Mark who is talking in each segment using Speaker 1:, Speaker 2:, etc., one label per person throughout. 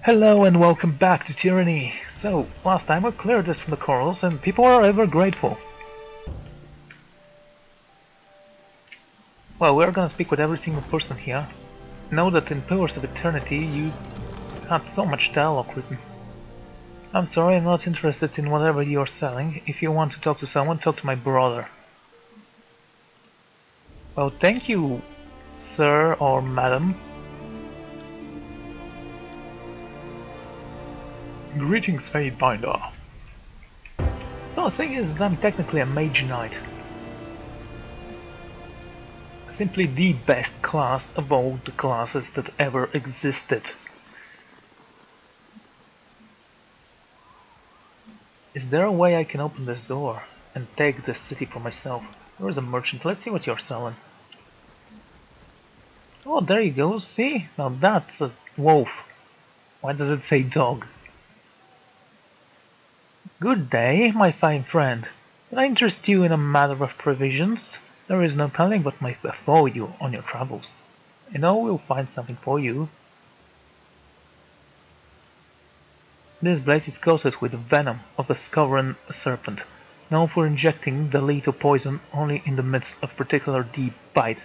Speaker 1: Hello and welcome back to Tyranny. So, last time I cleared this from the corals and people are ever grateful. Well, we're gonna speak with every single person here. Know that in Pillars of Eternity you had so much dialogue written. I'm sorry, I'm not interested in whatever you're selling. If you want to talk to someone, talk to my brother. Well, thank you, sir or madam. Greetings, Fatebinder. So the thing is that I'm technically a mage knight. Simply the best class of all the classes that ever existed. Is there a way I can open this door and take this city for myself? There is a merchant, let's see what you're selling. Oh, there you go, see? Now that's a wolf. Why does it say dog? Good day, my fine friend. Can I interest you in a matter of provisions? There is no telling what might befall you on your travels. I know we'll find something for you. This place is coated with the venom of the Scoran serpent, known for injecting the lethal poison only in the midst of particular deep bite,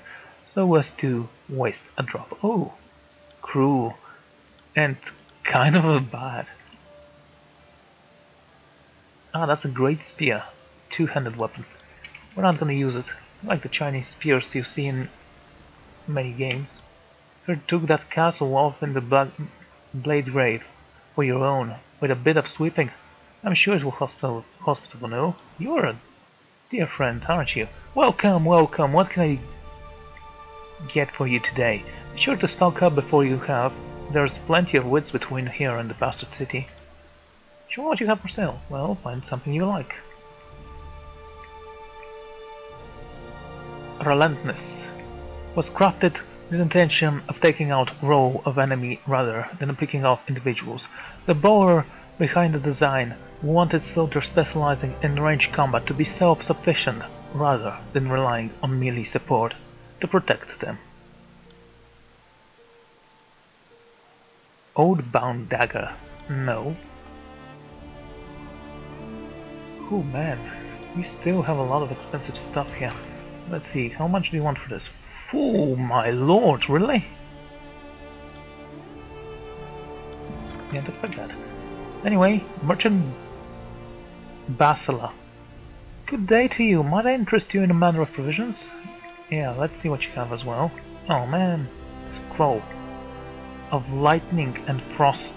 Speaker 1: so as to waste a drop. Oh, cruel and kind of bad. Ah, that's a great spear. Two-handed weapon. We're not gonna use it, like the Chinese spears you see in many games. You took that castle off in the Blade Grave for your own, with a bit of sweeping. I'm sure it will hospital, no? You're a dear friend, aren't you? Welcome, welcome. What can I get for you today? Be sure to stock up before you have. There's plenty of wits between here and the Bastard City. Show what you have for sale. Well, find something you like. Relentless was crafted with the intention of taking out row of enemy rather than picking off individuals. The bower behind the design wanted soldiers specializing in range combat to be self-sufficient rather than relying on melee support to protect them. Oathbound dagger. No. Oh man, we still have a lot of expensive stuff here. Let's see, how much do you want for this? Oh my lord, really? Can't expect that. Anyway, Merchant Basila. Good day to you. Might I interest you in a matter of provisions? Yeah, let's see what you have as well. Oh man, scroll of lightning and frost.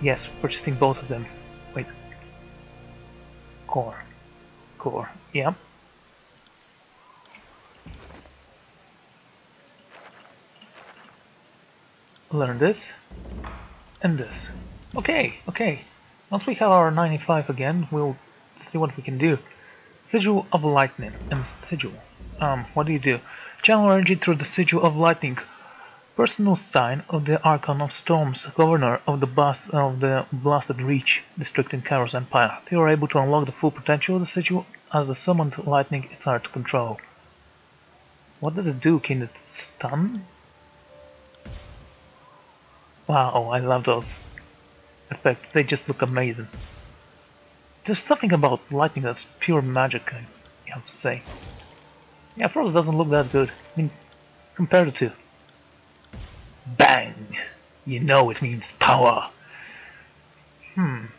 Speaker 1: Yes, purchasing both of them. Wait. Core. Yep. Learn this and this. Okay. Once we have our 95 again, we'll see what we can do. Sigil of Lightning and Sigil. What do you do? Channel energy through the Sigil of Lightning. Personal sign of the Archon of Storms, governor of the Blasted Reach district in Kairos Empire. You are able to unlock the full potential of the sigil as the summoned lightning is hard to control. What does it do? Can it stun? Wow, I love those effects. They just look amazing. There's something about lightning that's pure magic, I have to say. Yeah, Frost doesn't look that good. I mean, compared to bang! You know it means power. Can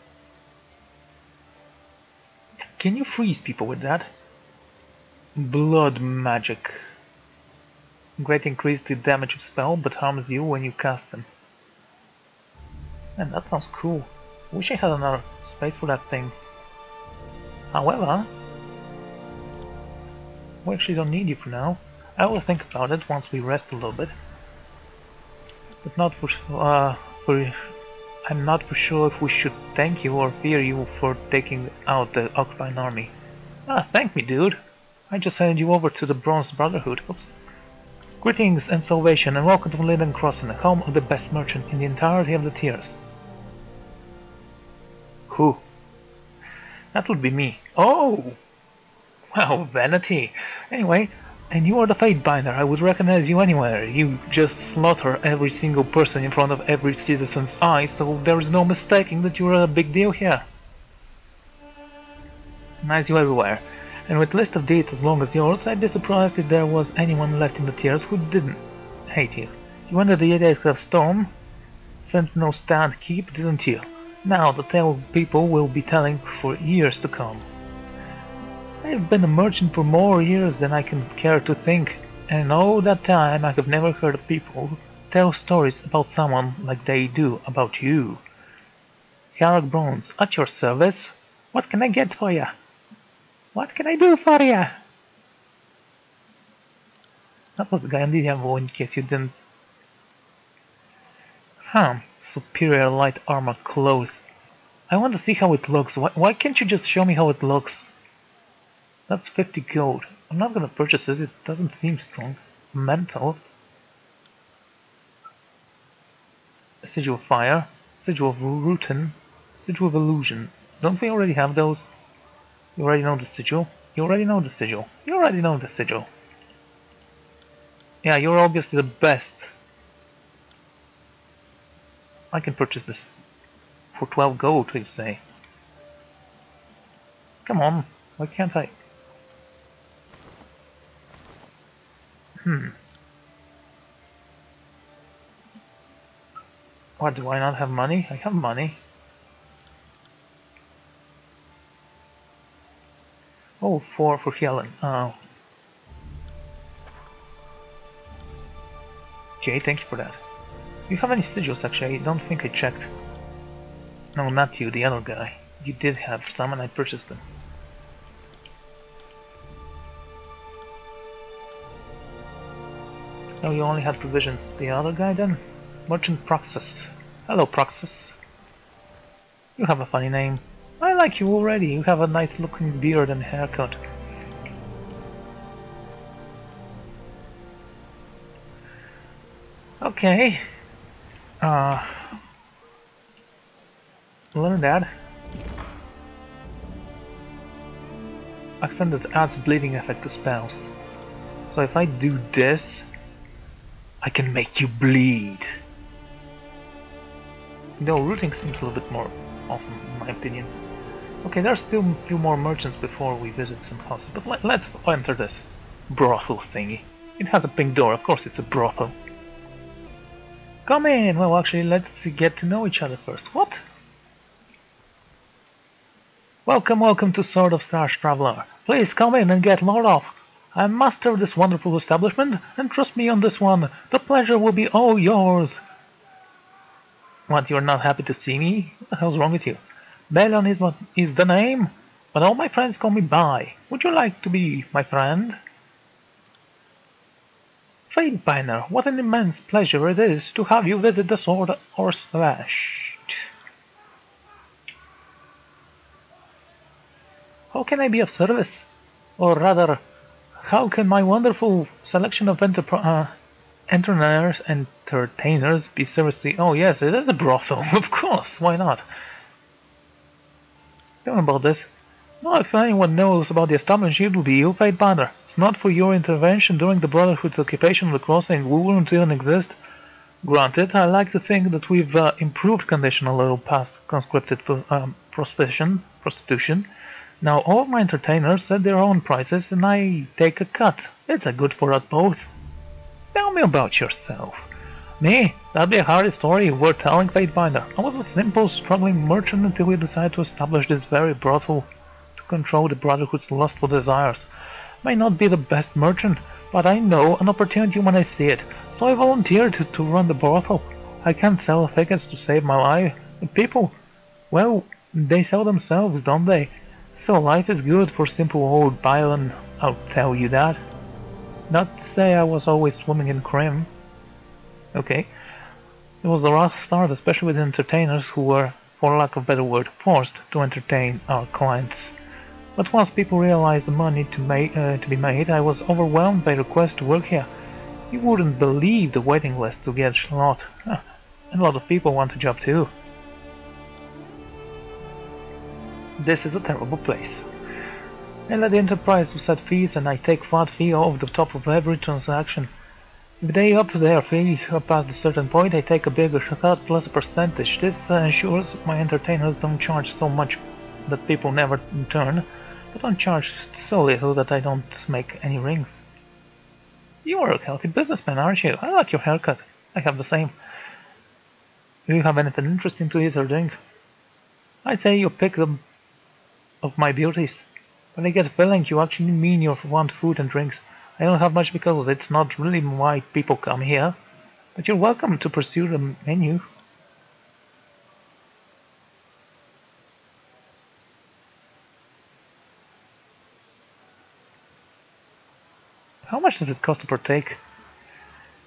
Speaker 1: you freeze people with that? Blood magic. Great increase the damage of spell, but harms you when you cast them. Man, that sounds cool. Wish I had another space for that thing. However, we actually don't need you for now. I will think about it once we rest a little bit. But not I'm not for sure if we should thank you or fear you for taking out the occupying army. Ah, thank me, dude. I just handed you over to the Bronze Brotherhood. Oops. Greetings and salvation, and welcome to Linden Crossing, the home of the best merchant in the entirety of the tiers. Who? That would be me. Oh! Well, vanity. Anyway, And you are the Fatebinder. I would recognize you anywhere. You just slaughter every single person in front of every citizen's eyes, so there is no mistaking that you're a big deal here. Nice you everywhere. And with a list of deeds as long as yours, I'd be surprised if there was anyone left in the tiers who didn't hate you. You entered the 8th Storm, Sentinel stand keep, didn't you? Now the tale people will be telling for years to come. I've been a merchant for more years than I can care to think, and in all that time I have never heard of people tell stories about someone like they do about you. Harrock Bronze, at your service. What can I get for ya? What can I do for ya? That was the guy on the Diablo, in case you didn't. Superior light armor cloth. I want to see how it looks. Why can't you just show me how it looks? That's 50 gold. I'm not gonna purchase it, it doesn't seem strong. Mental. Sigil of Fire, Sigil of Routine, Sigil of Illusion. Don't we already have those? You already know the Sigil. You already know the Sigil. You already know the Sigil. Yeah, you're obviously the best. I can purchase this for 12 gold, you say. Come on, why can't I? What, do I not have money? I have money. Oh, for Helen. Oh. Okay, thank you for that. Do you have any sigils actually? I don't think I checked. No, not you, the other guy. You did have some and I purchased them. Oh, you only had provisions. The other guy then? Merchant Proxus. Hello, Proxus. You have a funny name. I like you already. You have a nice looking beard and haircut. Okay. Learn that. Accent that adds bleeding effect to spells. So if I do this, I can make you bleed. Though rooting seems a little bit more awesome in my opinion. Okay, there's still a few more merchants before we visit some houses, but let's enter this brothel thingy. It has a pink door, of course it's a brothel. Come in! Well, actually, let's get to know each other first. What? Welcome, welcome to Sword of Stars Traveler. Please come in and get load off. I'm master of this wonderful establishment, and trust me on this one, the pleasure will be all yours. What, you're not happy to see me? What the hell's wrong with you? Belion is the name, but all my friends call me Bai. Would you like to be my friend? Fatebinder, what an immense pleasure it is to have you visit the Sword or Slash. How can I be of service? Or rather, how can my wonderful selection of entertainers be service to you? Oh yes, it is a brothel, of course, why not? Tell me about this. No, if anyone knows about the establishment, it will be you, Fatebinder. It's not for your intervention during the Brotherhood's occupation of the crossing, we wouldn't even exist. Granted, I like to think that we've improved condition a little past conscripted prostitution. Now all my entertainers set their own prices and I take a cut. It's a good for us both. Tell me about yourself. Me? That'd be a hard story worth telling, Fatebinder. I was a simple, struggling merchant until we decided to establish this very brothel to control the Brotherhood's lustful desires. May not be the best merchant, but I know an opportunity when I see it, so I volunteered to run the brothel. I can't sell tickets to save my life. The people, well, they sell themselves, don't they? So life is good for simple old Byron, I'll tell you that. Not to say I was always swimming in cream. Okay. It was a rough start, especially with entertainers who were, for lack of a better word, forced to entertain our clients. But once people realized the money to be made, I was overwhelmed by requests to work here. You wouldn't believe the waiting list to get slot. And a lot of people want a job too. This is a terrible place. I let the enterprise set fees and I take flat fee off the top of every transaction. If they up their fee past a certain point, I take a bigger cut plus a percentage. This ensures my entertainers don't charge so much that people never return, but don't charge so little that I don't make any rings. You are a healthy businessman, aren't you? I like your haircut. I have the same. Do you have anything interesting to eat or drink? I'd say you pick them of my beauties, but I get a feeling you actually mean you want food and drinks. I don't have much because it's not really why people come here, but you're welcome to pursue the menu. How much does it cost to partake?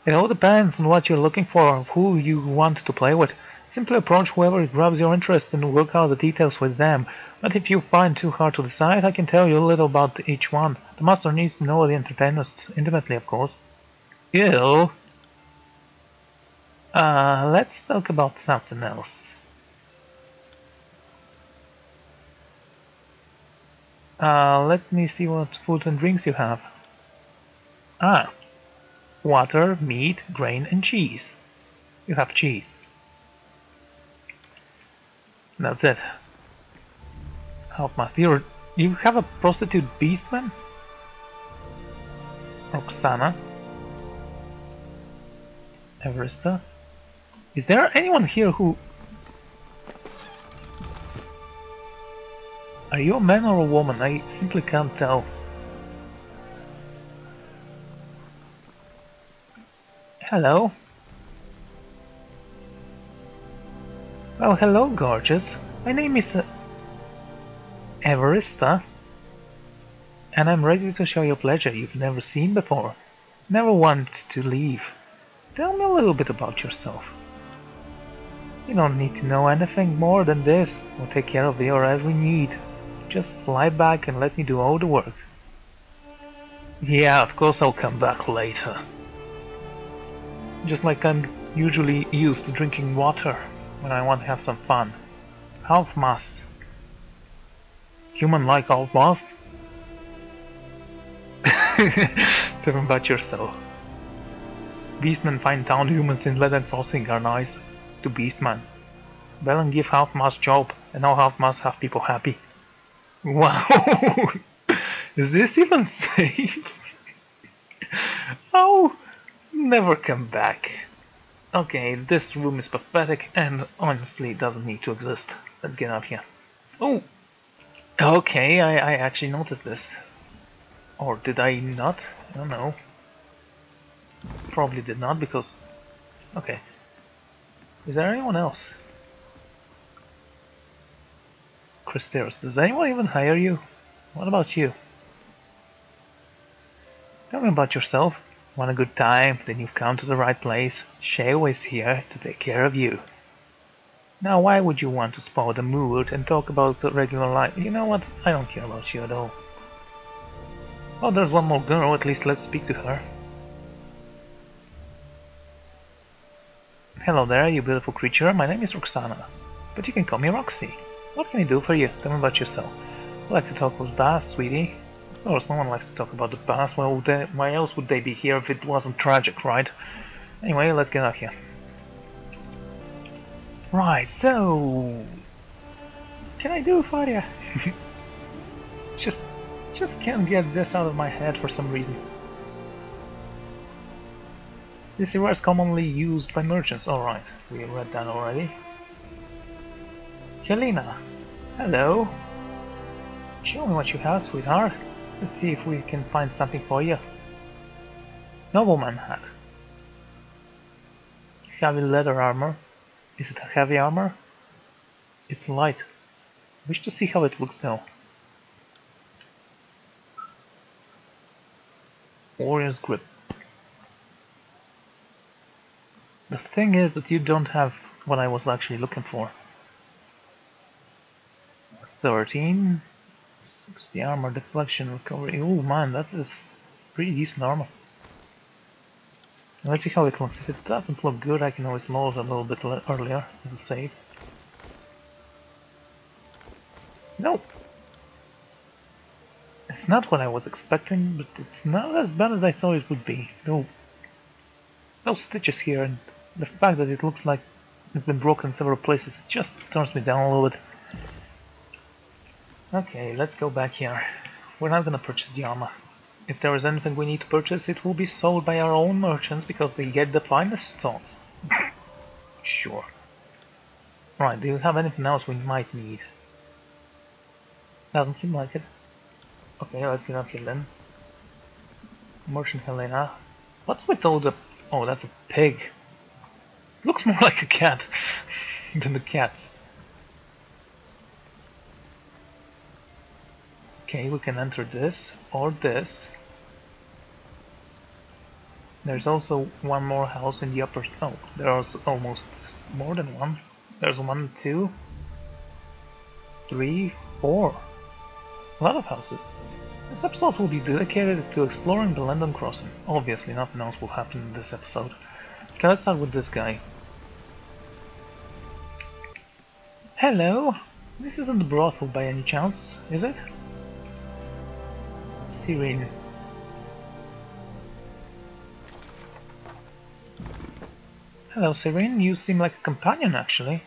Speaker 1: It all depends on what you're looking for or who you want to play with. Simply approach whoever grabs your interest and work out the details with them. But if you find too hard to decide, I can tell you a little about each one. The master needs to know the entertainers intimately, of course. Ew. Let's talk about something else. Let me see what food and drinks you have. Water, meat, grain, and cheese. You have cheese. That's it. Half-master, you have a prostitute beastman? Roxana? Everesta? Is there anyone here who... Are you a man or a woman? I simply can't tell. Hello? Well, hello, gorgeous. My name is Everesta, and I'm ready to show you a pleasure you've never seen before. Never want to leave. Tell me a little bit about yourself. You don't need to know anything more than this. We'll take care of your every need. Just fly back and let me do all the work. Yeah, of course I'll come back later. Just like I'm usually used to drinking water when I want to have some fun. Half-mast. Human-like half-mast? Tell me about yourself. Beastmen find town humans in lead and frosting are nice. To Beastman. Bell give half-mast job, and now half-mast have people happy. Wow! Is this even safe? Oh! Never come back. Okay, this room is pathetic and honestly doesn't need to exist. Let's get out here. Oh! Okay, I actually noticed this. Or did I not? I don't know. Probably did not because... Okay. Is there anyone else? Christeros, does anyone even hire you? What about you? Tell me about yourself. Want a good time? Then you've come to the right place. Shao is here to take care of you. Now why would you want to spoil the mood and talk about the regular life? You know what? I don't care about you at all. Oh, there's one more girl. At least let's speak to her. Hello there, you beautiful creature. My name is Roxana, but you can call me Roxy. What can I do for you? Tell me about yourself. I like to talk with past, sweetie. Of course, no one likes to talk about the past. Well, why else would they be here if it wasn't tragic, right? Anyway, let's get out here. Right, so... Can I do for you? Just can't get this out of my head for some reason. This era is commonly used by merchants. Alright, we read that already. Helena, hello. Show me what you have, sweetheart. Let's see if we can find something for you. Nobleman hat. Heavy leather armor. Is it a heavy armor? It's light. Wish to see how it looks now. Warrior's grip. The thing is that you don't have what I was actually looking for. 13. 60 armor, deflection, recovery. Oh man, that is pretty decent armor. Let's see how it looks. If it doesn't look good, I can always load a little bit earlier as a save. No! It's not what I was expecting, but it's not as bad as I thought it would be. Though those stitches here and the fact that it looks like it's been broken in several places just turns me down a little bit. Okay, let's go back here. We're not gonna purchase the armor. If there is anything we need to purchase, it will be sold by our own merchants because they get the finest stocks. Sure. Right, do you have anything else we might need? Doesn't seem like it. Okay, let's get up here then. Merchant Helena. What's with all the... Oh, that's a pig. Looks more like a cat than the cats. Okay, we can enter this or this. There's also one more house in the upper... Oh, there's almost more than one. There's 1, 2, 3, 4. A lot of houses. This episode will be dedicated to exploring the London Crossing. Obviously, nothing else will happen in this episode. Okay, let's start with this guy. Hello! This isn't the brothel by any chance, is it? Tyranny. Hello, Tyranny. You seem like a companion, actually.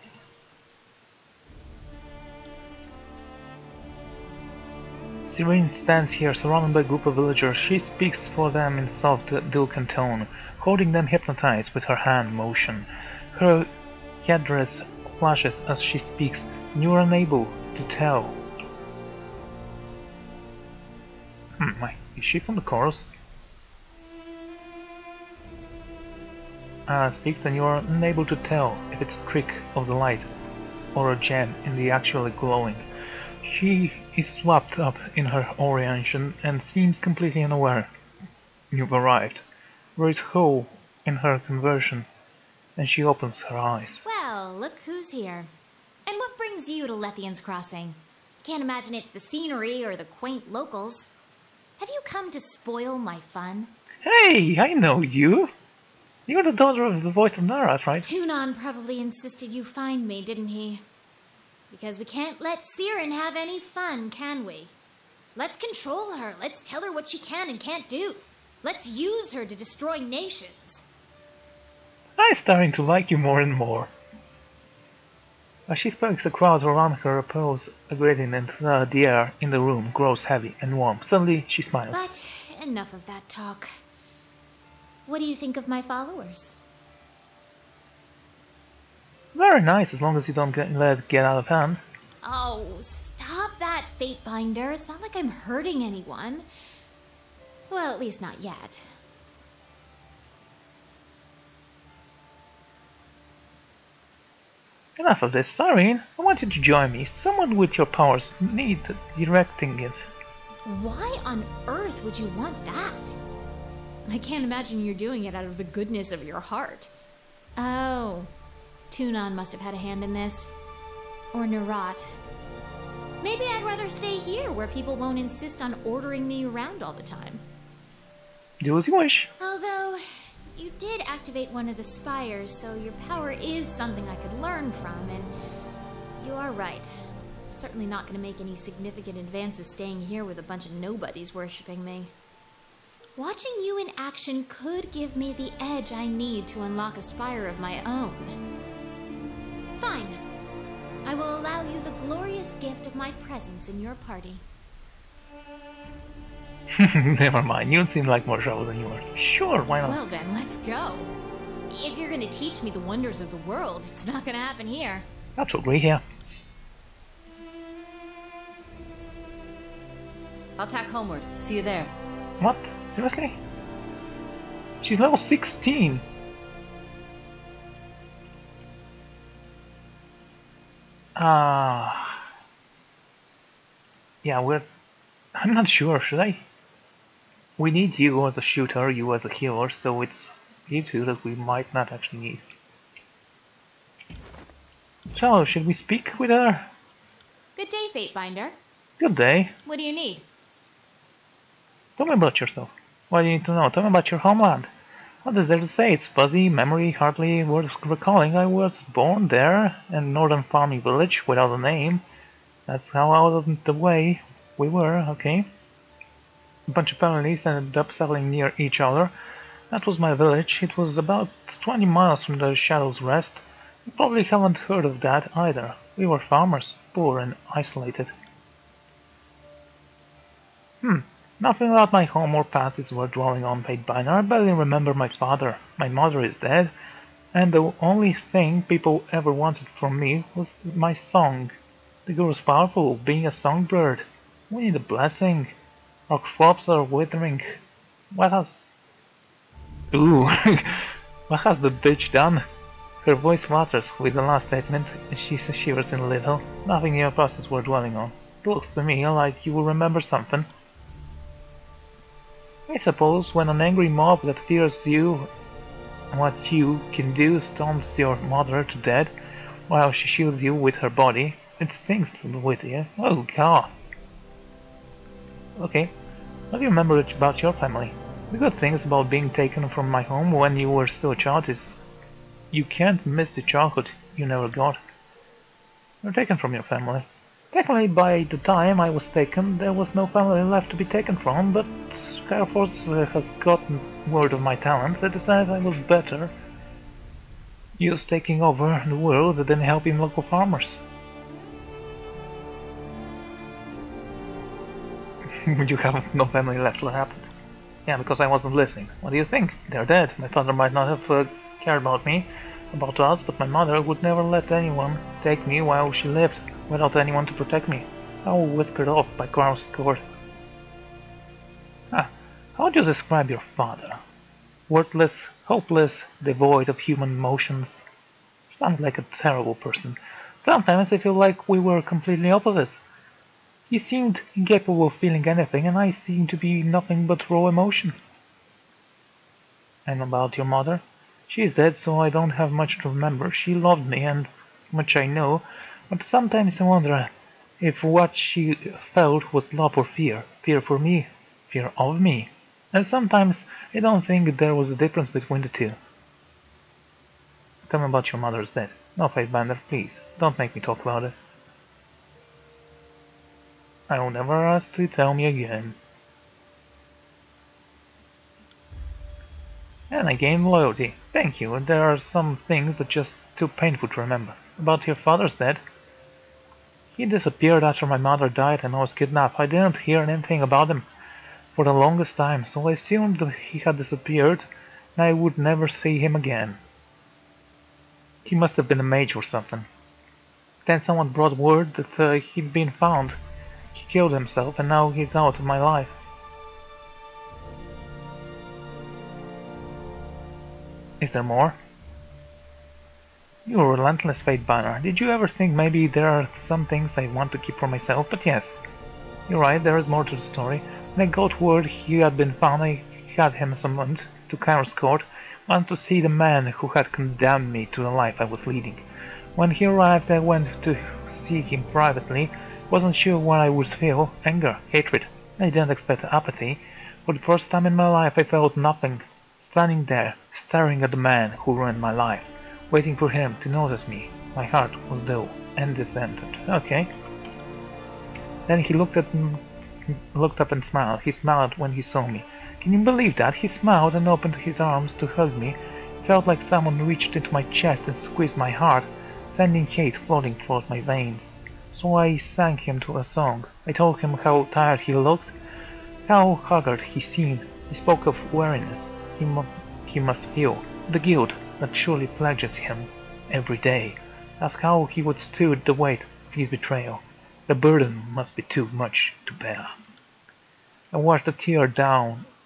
Speaker 1: Tyranny stands here, surrounded by a group of villagers. She speaks for them in soft, dulcet tone, holding them hypnotized with her hand motion. Her headdress flashes as she speaks, and you are unable to tell. Is she from the chorus? Speaks, and you are unable to tell if it's a trick of the light or a gem in the actually glowing. She is swept up in her orientation and seems completely unaware. You've arrived. There is hope in her conversion, and she opens her eyes.
Speaker 2: Well, look who's here. And what brings you to Lethian's Crossing? Can't imagine it's the scenery or the quaint locals. Have you come to spoil my fun?
Speaker 1: Hey, I know you! You're the daughter of the voice of Narat, right?
Speaker 2: Tunon probably insisted you find me, didn't he? Because we can't let Siren have any fun, can we? Let's control her. Let's tell her what she can and can't do. Let's use her to destroy nations.
Speaker 1: I'm starting to like you more and more. As she speaks, the crowd around her oppose a gradient, and the air in the room grows heavy and warm. Suddenly, she smiles.
Speaker 2: But enough of that talk. What do you think of my followers?
Speaker 1: Very nice, as long as you don't let it get out of hand.
Speaker 2: Oh, stop that, Fatebinder. It's not like I'm hurting anyone. Well, at least not yet.
Speaker 1: Enough of this, Siren. I want you to join me. Someone with your powers need directing it.
Speaker 2: Why on earth would you want that? I can't imagine you're doing it out of the goodness of your heart. Oh, Tunon must have had a hand in this. Or Narat. Maybe I'd rather stay here where people won't insist on ordering me around all the time.
Speaker 1: Do as you wish.
Speaker 2: Although, you did activate one of the spires, so your power is something I could learn from, and you are right. Certainly not going to make any significant advances staying here with a bunch of nobodies worshipping me. Watching you in action could give me the edge I need to unlock a spire of my own. Fine. I will allow you the glorious gift of my presence in your party.
Speaker 1: Never mind, you seem like more trouble than you are. Sure, why not?
Speaker 2: Well then, let's go. If you're gonna teach me the wonders of the world, it's not gonna happen here.
Speaker 1: Have to agree here.
Speaker 3: I'll tack homeward. See you there.
Speaker 1: What? Seriously? She's level 16. Yeah, I'm not sure, should I? We need you as a shooter, you as a healer, so it's you two that we might not actually need. So, should we speak with her?
Speaker 2: Good day, Fatebinder.
Speaker 1: Good day.
Speaker 2: What do you need?
Speaker 1: Tell me about yourself. What do you need to know? Tell me about your homeland. What is there to say? It's fuzzy, memory hardly worth recalling. I was born there, in a northern farming village without a name. That's how out of the way we were, okay? A bunch of families ended up settling near each other. That was my village. It was about 20 miles from the Shadow's Rest. You probably haven't heard of that either. We were farmers, poor and isolated. Nothing about my home or past is worth dwelling on, Pathfinder. I barely remember my father. My mother is dead, and the only thing people ever wanted from me was my song. The girl is powerful, being a songbird. We need a blessing. Our crops are withering. What has... Ooh, what has the bitch done? Her voice falters with the last statement, and she shivers a little. Nothing in your past is worth dwelling on. It looks to me like you will remember something. I suppose when an angry mob that fears you and what you can do stomps your mother to death while she shields you with her body, it stings with you. Oh god. Okay, what do you remember about your family? The good things about being taken from my home when you were still a child is you can't miss the childhood you never got. You're taken from your family. Technically, by the time I was taken, there was no family left to be taken from, but Skyforce has gotten word of my talent. They decided I was better use taking over the world than helping local farmers. You have no family left. What happened? Yeah, because I wasn't listening. What do you think? They're dead. My father might not have cared about me, about us, but my mother would never let anyone take me while she lived, without anyone to protect me. I was whispered off by Crown's court. How would you describe your father? Worthless, hopeless, devoid of human emotions. Sounds like a terrible person. Sometimes I feel like we were completely opposite. He seemed incapable of feeling anything, and I seemed to be nothing but raw emotion. And about your mother? She is dead, so I don't have much to remember. She loved me, and much I know, but sometimes I wonder if what she felt was love or fear. Fear for me, fear of me. And sometimes I don't think there was a difference between the two. Tell me about your mother's death. No, Faithbender, please, don't make me talk about it. I will never ask you to tell me again. And I gained loyalty. Thank you. There are some things that are just too painful to remember. About your father's death. He disappeared after my mother died and I was kidnapped. I didn't hear anything about him for the longest time, so I assumed that he had disappeared and I would never see him again. He must have been a mage or something. Then someone brought word that he'd been found. He killed himself and now he's out of my life. Is there more? You're a relentless Fatebanner. Did you ever think maybe there are some things I want to keep for myself? But yes, you're right, there is more to the story. When I got word he had been found, I had him summoned to Kairos court. Wanted to see the man who had condemned me to the life I was leading. When he arrived, I went to see him privately. Wasn't sure what I would feel. Anger, hatred. I didn't expect apathy. For the first time in my life I felt nothing. Standing there, staring at the man who ruined my life, waiting for him to notice me. My heart was dull and dissented. Okay. Then he looked up and smiled. He smiled when he saw me. Can you believe that? He smiled and opened his arms to hug me. It felt like someone reached into my chest and squeezed my heart, sending hate flooding through my veins. So I sang him to a song. I told him how tired he looked, how haggard he seemed. I spoke of weariness he must feel, the guilt that surely plagues him every day. Asked how he would stood the weight of his betrayal. The burden must be too much to bear. I watched a tear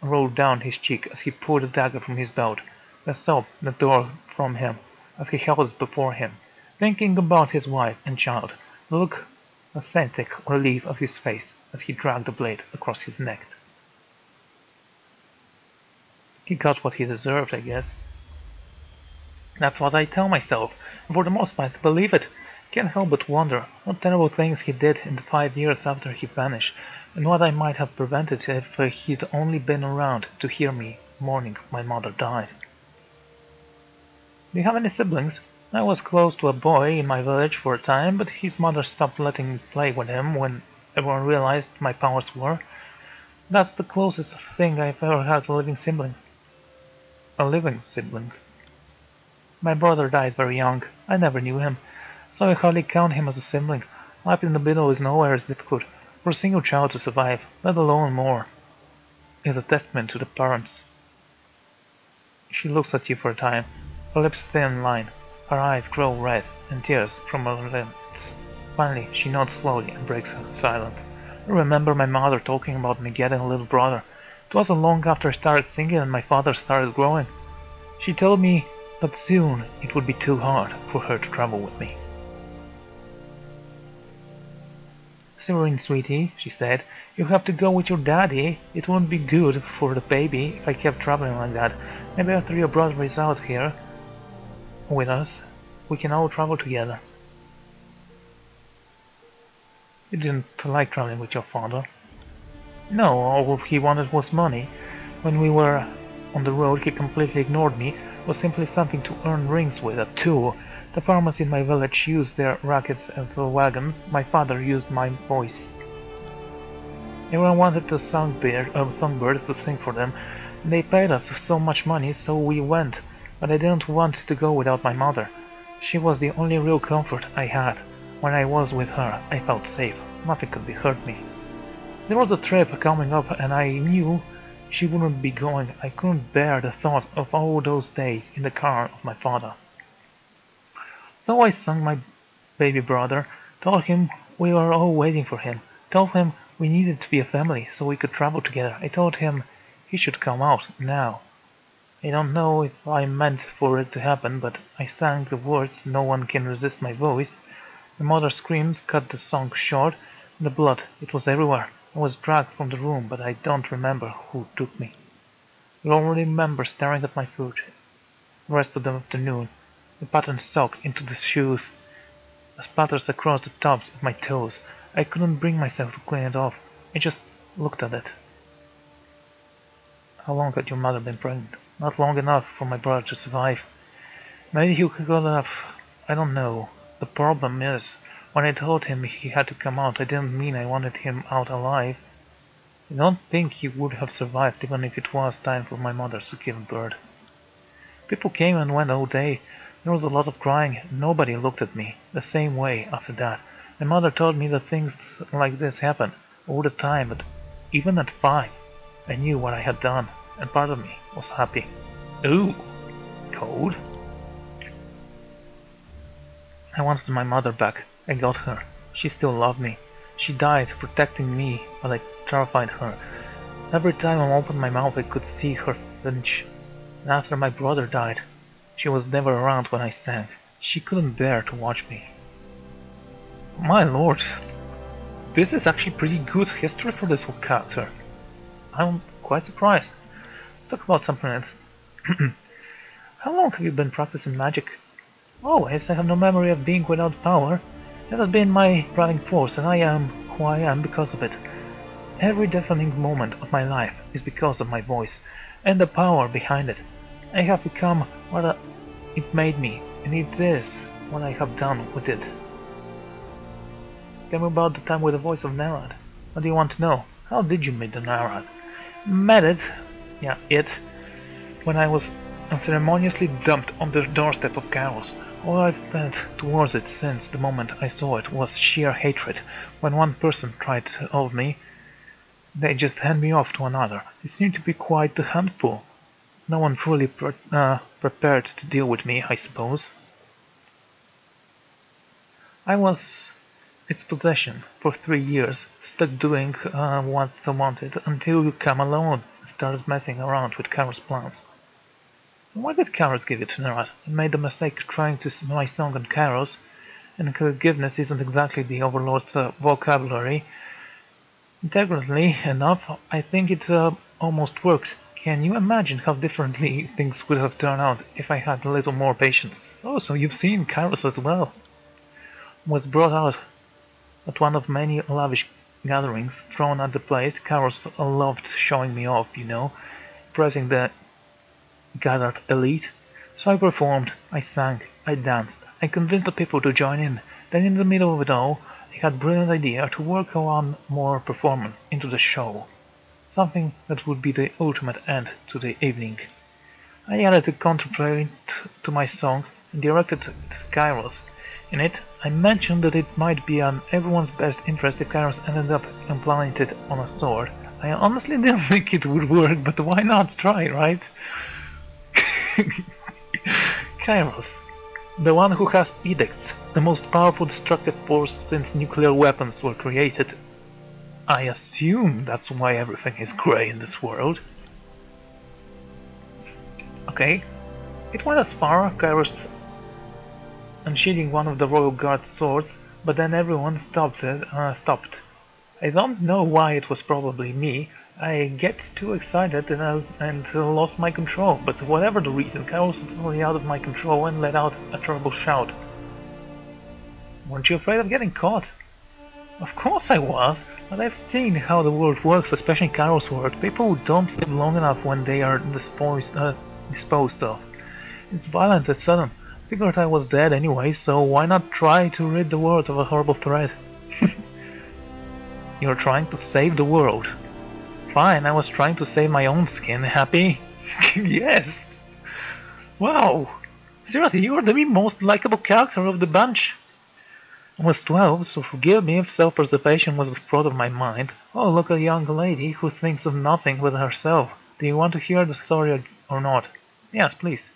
Speaker 1: roll down his cheek as he pulled a dagger from his belt. A sob that tore from him as he held it before him, thinking about his wife and child. The look of authentic relief of his face as he dragged the blade across his neck. He got what he deserved, I guess. That's what I tell myself, and for the most part I believe it. Can't help but wonder what terrible things he did in the 5 years after he vanished, and what I might have prevented if he'd only been around to hear me mourning my mother died. Do you have any siblings? I was close to a boy in my village for a time, but his mother stopped letting me play with him when everyone realized my powers were. That's the closest thing I've ever had to a living sibling. A living sibling. My brother died very young. I never knew him, so I hardly count him as a sibling. Life in the middle is nowhere as difficult for a single child to survive, let alone more. Is a testament to the parents. She looks at you for a time, her lips thin line, her eyes grow red, and tears from her lips. Finally, she nods slowly and breaks her silence. I remember my mother talking about me getting a little brother. It wasn't long after I started singing and my father started growing. She told me that soon it would be too hard for her to travel with me. Severine, sweetie, she said, you have to go with your daddy. It wouldn't be good for the baby if I kept traveling like that. Maybe after your brother is out here with us, we can all travel together. You didn't like traveling with your father? No, all he wanted was money. When we were on the road, he completely ignored me. It was simply something to earn rings with, a tool. The farmers in my village used their rackets as wagons. My father used my voice. Everyone wanted the songbirds to sing for them. They paid us so much money, so we went. But I didn't want to go without my mother. She was the only real comfort I had. When I was with her, I felt safe. Nothing could hurt me. There was a trip coming up, and I knew she wouldn't be going. I couldn't bear the thought of all those days in the car of my father. So I sung my baby brother, told him we were all waiting for him, told him we needed to be a family so we could travel together. I told him he should come out now. I don't know if I meant for it to happen, but I sang the words. No one can resist my voice. My mother's screams cut the song short. The blood, it was everywhere. I was dragged from the room, but I don't remember who took me. I only remember staring at my foot. The rest of the afternoon, the pattern soaked into the shoes, spatters across the tops of my toes. I couldn't bring myself to clean it off. I just looked at it. How long had your mother been pregnant? Not long enough for my brother to survive. Maybe he could have, I don't know. The problem is, when I told him he had to come out, I didn't mean I wanted him out alive. I don't think he would have survived even if it was time for my mother to give birth. People came and went all day. There was a lot of crying. Nobody looked at me the same way after that. My mother told me that things like this happen all the time, but even at 5, I knew what I had done, and part of me was happy. Ooh, cold. I wanted my mother back. I got her. She still loved me. She died protecting me, but I terrified her. Every time I opened my mouth I could see her flinch. And after my brother died, she was never around when I sang. She couldn't bear to watch me. My lord, this is actually pretty good history for this character. I'm quite surprised. Let's talk about something else. How long have you been practicing magic? Always. I have no memory of being without power. That has been my driving force, and I am who I am because of it. Every defining moment of my life is because of my voice, and the power behind it. I have become what it made me, and it is what I have done with it. Tell me about the time with the voice of Narad. What do you want to know? How did you meet the Narad? Met it, when I was unceremoniously dumped on the doorstep of Chaos. All I've felt towards it since the moment I saw it was sheer hatred. When one person tried to hold me, they just hand me off to another. It seemed to be quite the handful. No one truly prepared to deal with me, I suppose. I was its possession for 3 years, stuck doing what I wanted, until you came along and started messing around with Kara's plans. Why did Karos give it to Narad? I made the mistake trying to sing my song on Karos, and forgiveness isn't exactly the Overlord's vocabulary. Intelligently enough, I think it almost worked. Can you imagine how differently things would have turned out if I had a little more patience? Oh, so you've seen Karos as well. Was brought out at one of many lavish gatherings thrown at the place. Karos loved showing me off, impressing the gathered elite. So I performed, I sang, I danced, I convinced the people to join in. Then in the middle of it all, I had a brilliant idea to work one more performance into the show. something that would be the ultimate end to the evening. I added a counterpoint to my song and directed it at Kairos. In it, I mentioned that it might be in everyone's best interest if Kairos ended up implanted on a sword. I honestly didn't think it would work, but why not try, right? Kairos, the one who has edicts, the most powerful destructive force since nuclear weapons were created. I assume that's why everything is grey in this world. Okay, it went as far, Kairos unsheathing one of the Royal Guard's swords, but then everyone stopped. I don't know why, it was probably me. I get too excited and lost my control, but whatever the reason, Kairos was suddenly out of my control and let out a terrible shout. Weren't you afraid of getting caught? Of course I was, but I've seen how the world works, especially Kairos' world. People don't live long enough when they are disposed of. It's violent and sudden. I figured I was dead anyway, so why not try to rid the world of a horrible threat? You're trying to save the world. Fine, I was trying to save my own skin. Happy? Yes! Wow! Seriously, you're the most likable character of the bunch. I was 12, so forgive me if self-preservation was the thought of my mind. Oh, look, a young lady who thinks of nothing but herself. Do you want to hear the story or not? Yes, please.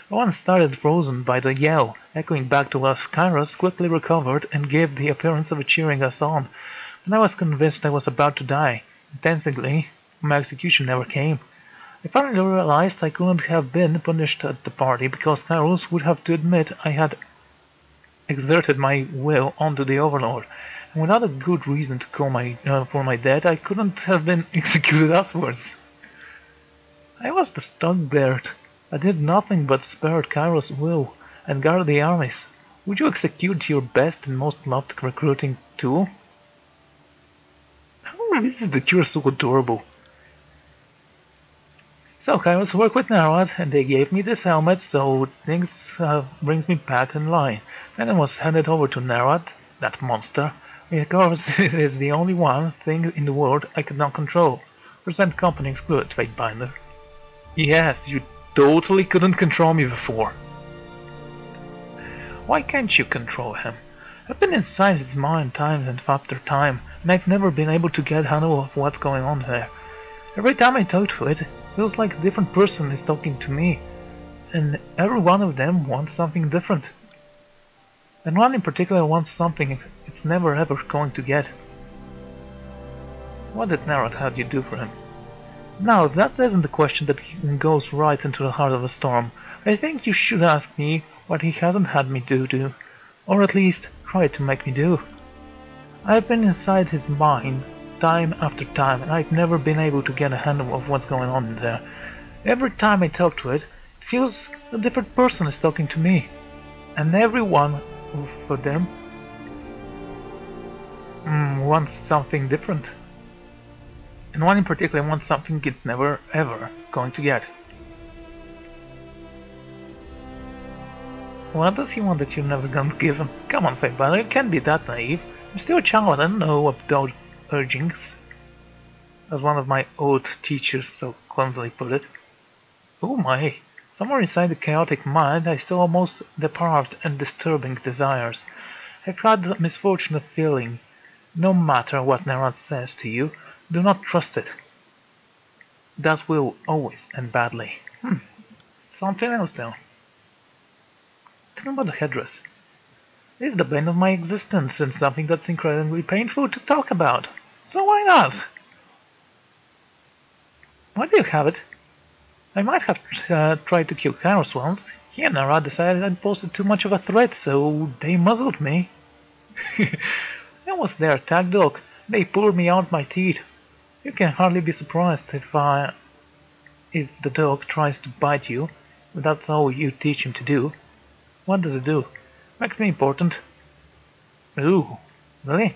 Speaker 1: The one started frozen by the yell, echoing back to us. Kairos quickly recovered and gave the appearance of cheering us on. And I was convinced I was about to die. Intensely, my execution never came. I finally realized I couldn't have been punished at the party because Kairos would have to admit I had exerted my will onto the Overlord, and without a good reason to call for my death, I couldn't have been executed afterwards. I was the Stugbeard. I did nothing but spare Kairos' will and guard the armies. Would you execute your best and most loved recruiting tool? How is it that you're so adorable? So Kairos worked with Narad, and they gave me this helmet, so things brings me back in line. Then I was handed over to Narad, that monster. Of course, it is the only one thing in the world I could not control. Present company excluded, Fatebinder. Yes, you totally couldn't control me before. Why can't you control him? I've been inside his mind time and after time, and I've never been able to get a handle of what's going on there. Every time I talk to it, it feels like a different person is talking to me, and every one of them wants something different. And one in particular wants something it's never ever going to get. What did Narad have you do for him? Now, that isn't the question that goes right into the heart of a storm. I think you should ask me what he hasn't had me do, or at least try to make me do. I've been inside his mind time after time, and I've never been able to get a handle of what's going on in there. Every time I talk to it, it feels a different person is talking to me, and every one of them wants something different. And one in particular wants something it's never ever going to get. What does he want that you're never going to give him? Come on, Fatebinder, you can't be that naive. I'm still a child, I don't know about urgings, as one of my old teachers so clumsily put it. Oh my, somewhere inside the chaotic mind I saw most depraved and disturbing desires. I've had the misfortune of feeling, no matter what Narad says to you, do not trust it. That will always end badly. Something else though. Tell me about the headdress. It's the bane of my existence and something that's incredibly painful to talk about. So why not? Why do you have it? I might have tried to kill Kairos once. He and Narad decided I'd posed too much of a threat, so they muzzled me. I was their attack dog. They pulled me out my teeth. You can hardly be surprised if the dog tries to bite you, but that's all you teach him to do. What does it do? Makes me important. Ooh, really?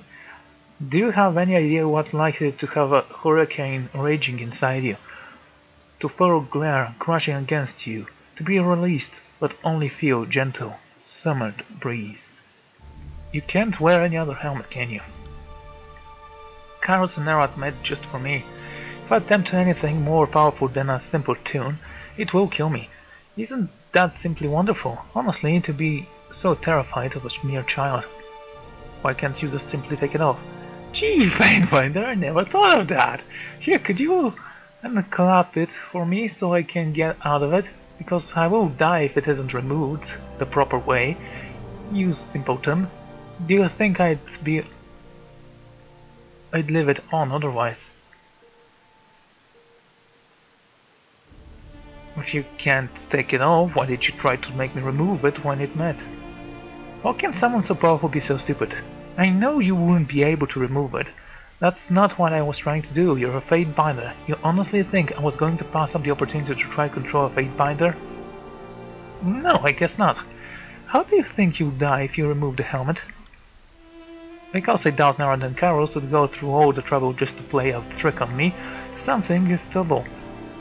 Speaker 1: Do you have any idea what's likely to have a hurricane raging inside you? To throw glare crashing against you, to be released, but only feel gentle, summered breeze. You can't wear any other helmet, can you? Kairos and Narad made just for me. If I attempt anything more powerful than a simple tune, it will kill me. Isn't that simply wonderful? Honestly, to be so terrified of a mere child. Why can't you just simply take it off? Gee, Pathfinder, I never thought of that! Here, could you unclap it for me so I can get out of it? Because I will die if it isn't removed the proper way. You simpleton. Do you think I'd leave it on otherwise? If you can't take it off, why did you try to make me remove it when it met? How can someone so powerful be so stupid? I know you wouldn't be able to remove it. That's not what I was trying to do. You're a Fate Binder. You honestly think I was going to pass up the opportunity to try to control a Fate Binder? No, I guess not. How do you think you'll die if you remove the helmet? Because I doubt Narad and Karos would go through all the trouble just to play a trick on me. Something is double.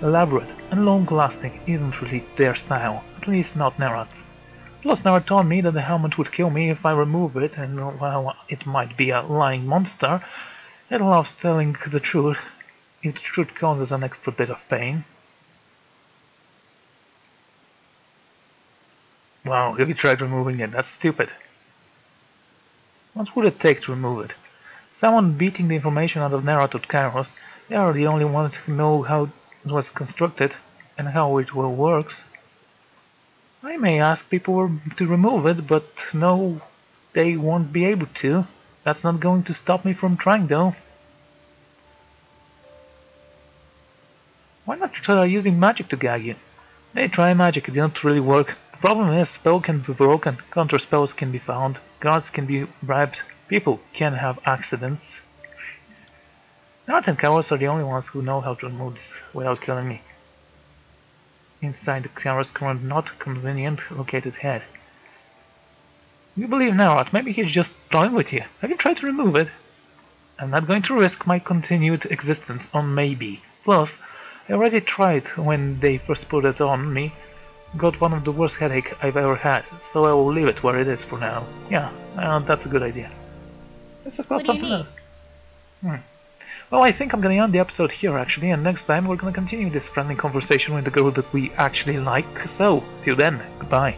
Speaker 1: Elaborate and long-lasting isn't really their style, at least not Narad's. Plus Narad told me that the helmet would kill me if I remove it, and while it might be a lying monster, it loves telling the truth. If the truth causes an extra bit of pain. Wow, have you tried removing it? That's stupid. What would it take to remove it? Someone beating the information out of Narad or Kairos. They are the only ones who know how it was constructed and how it well works. I may ask people to remove it, but no, they won't be able to. That's not going to stop me from trying, though. Why not try using magic to gag you? They try magic, it didn't really work. The problem is, spell can be broken, counter spells can be found, guards can be bribed, people can have accidents. Narad and Kairos are the only ones who know how to remove this without killing me. Inside the Kairos current not convenient located head. You believe Narad, maybe he's just toying with you. Have you tried to remove it? I'm not going to risk my continued existence on maybe. Plus, I already tried when they first put it on me. Got one of the worst headache I've ever had, so I will leave it where it is for now. Yeah, that's a good idea. Let's talk about something else. Well, I think I'm gonna end the episode here actually, and next time we're gonna continue this friendly conversation with the girl that we actually like. So, see you then. Goodbye.